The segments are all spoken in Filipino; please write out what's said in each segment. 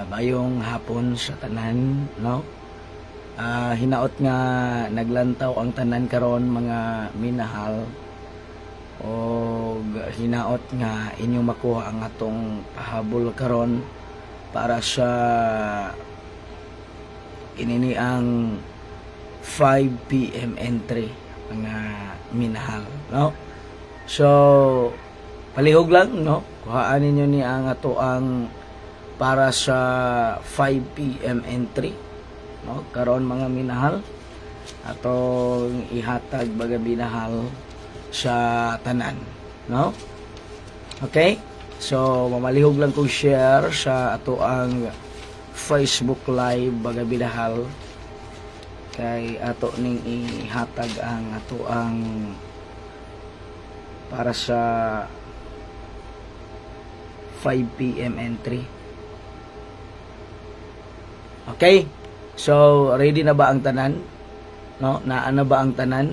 Mayong hapon sa tanan, no? Hinaot nga naglantaw ang tanan karon mga minahal, o hinaot nga inyong makuha ang atong pahabol karon para sa inini ang 5 PM entry mga minahal, no? So palihog lang, no? Kuhaan ninyo ni ang ato ang para sa 5 PM entry, no? Karon mga minahal, atong ihatag baga minahal sa tanan, no? Okay? So mamalihog lang kong share sa ato ang Facebook live baga minahal kay ato ning ihatag ang ato ang para sa 5 PM entry. Okay? So, ready na ba ang tanan? No? Naa na ba ang tanan?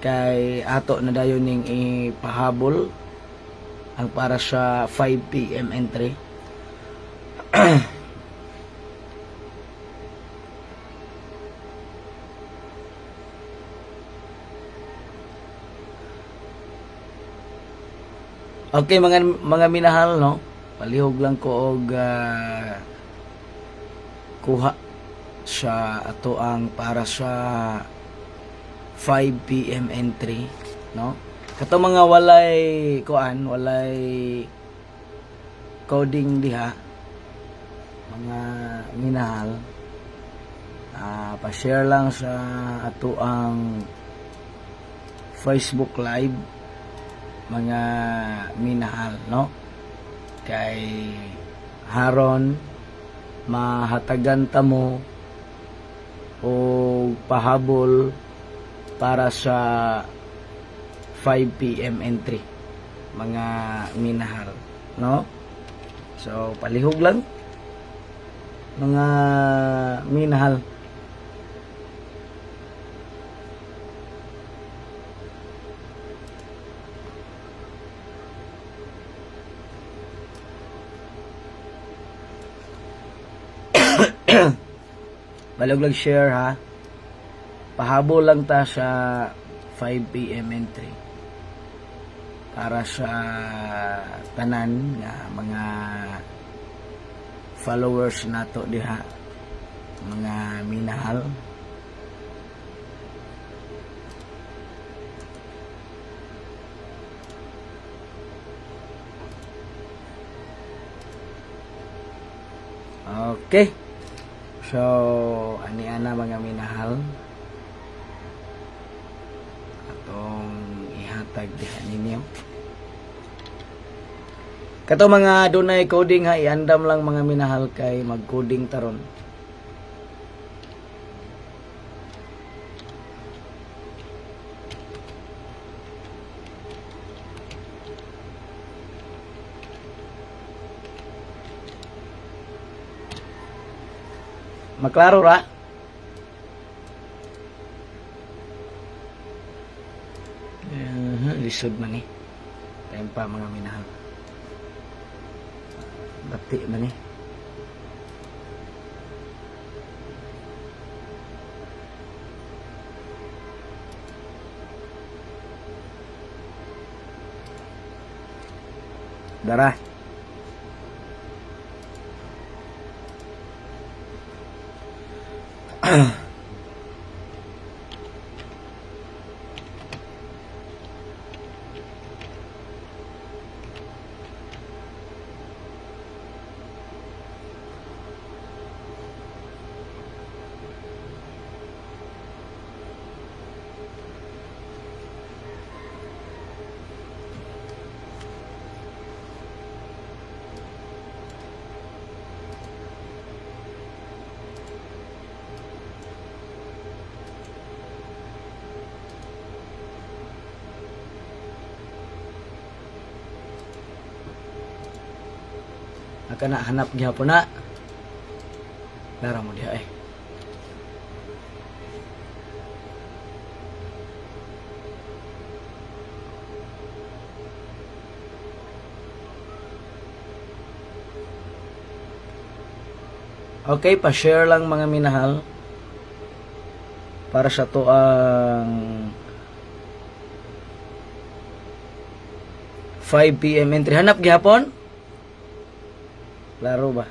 Kay ato na dayon ning ipahabol ang para sa 5 PM entry. Okay, mga minahal, no? Palihog lang ko og kuha sa ato ang para sa 5 PM entry, no? Kato mga walay walay coding diha, mga minahal, pa-share lang sa ato ang Facebook live mga minahal, no? Kay haron mahatagan ta mo o pahabol para sa 5 PM entry mga minahal, no? So palihog lang mga minahal. Balog lang share, ha. Pahabol lang ta sa 5 PM entry para sa tanan nga mga followers nato diha, mga minahal. Okay. So, ani ana mga minahal, atong ihatag diha ninyo. Kato mga dunay coding, ha, iandam lang mga minahal kay mag-coding taron. Maklaro ra? Lisod man eh. Tayo pa mga minahal. Bati man eh. Dara. Kana hanap gyapon na. Lara mo diha eh. Okay, pa-share lang mga minahal para sa to ang 5 PM entry. Hanap gihapon? Laro ba?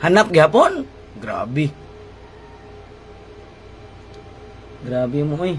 Hanap gihapon? Grabe. Grabe mo eh.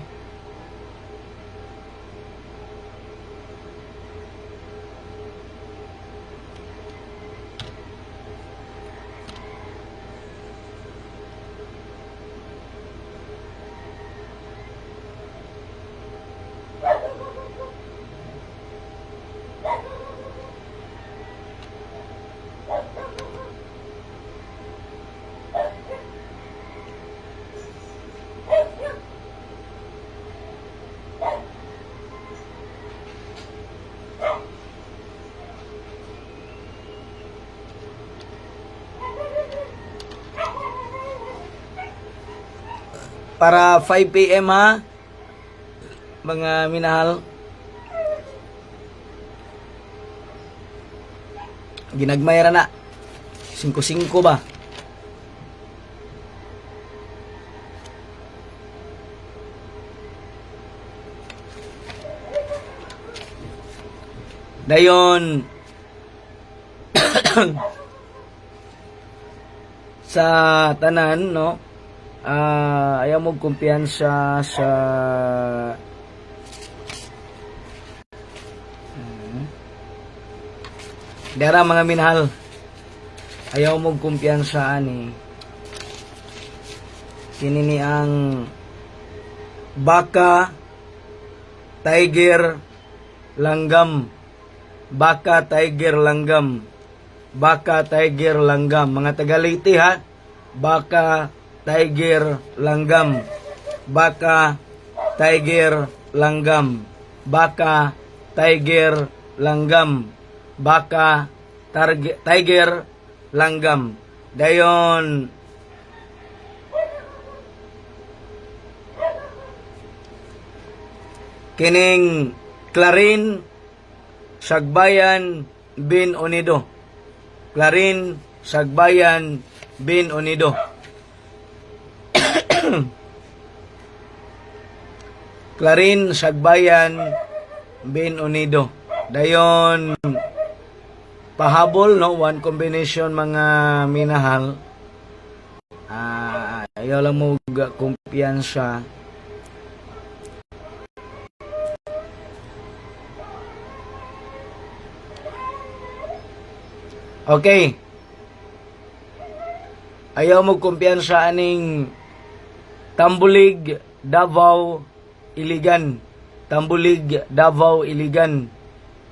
Para 5 PM ha, mga minahal. Ginagmay ra na. 5-5 ba? Dayon sa tanan, no? Ayaw mo kumpiyansa sa dara mga minahal. Ayaw mo kumpiyansa ani. Kini ang baka, tiger, langgam. Baka, tiger, langgam. Baka, tiger, langgam. Mga Tagaliti ha. Baka, tiger, langgam. Baka, tiger, langgam. Baka, tiger, langgam. Baka, tiger, langgam. Dayon kining Clarin Sagbayan bin Unido. Clarin Sagbayan bin Unido. Clarin Sagbayan bin Unido. Dayon pahabol, no? One combination mga minahal. Ayaw lang mo kumpiyansa. Okay. Ayaw mo kumpiyansa aning Tambulig, Davao, Iligan. Tambulig, Davao, Iligan.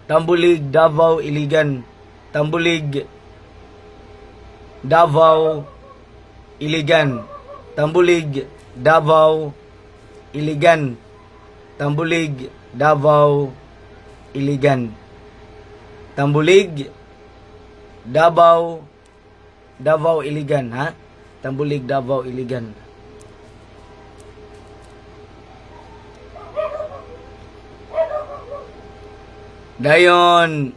Tambulig, Davao, Iligan. Tambulig, Davao, Iligan. Tambulig, Davao, Iligan. Tambulig, Davao, Iligan. Tambulig, Davao, Iligan, ha? Tambulig, Davao, Iligan. Dayon,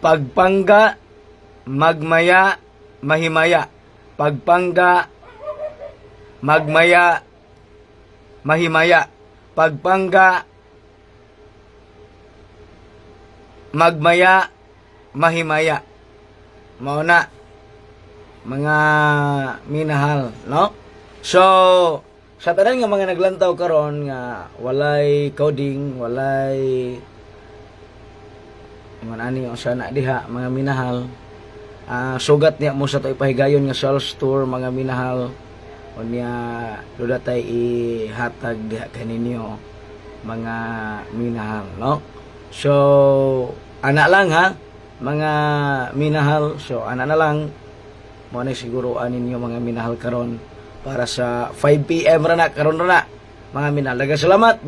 pagpangga, magmaya, mahimaya. Pagpangga, magmaya, mahimaya. Pagpangga, magmaya, mahimaya. Mao na, mga minahal, no? So, sa tanan nga mga naglantaw karon nga walay coding, walay ani yung sana diha mga minahal. Sugat niya mo sa to ipahigayon nga sales tour mga minahal. Unya duda tay ihatag diha kaninyo mga minahal, no? So, ana lang ha, mga minahal. So, ana na lang mo na siguruan ninyo mga minahal karon para sa 5 PM ra na karon ra na mga minahal. Daghang salamat.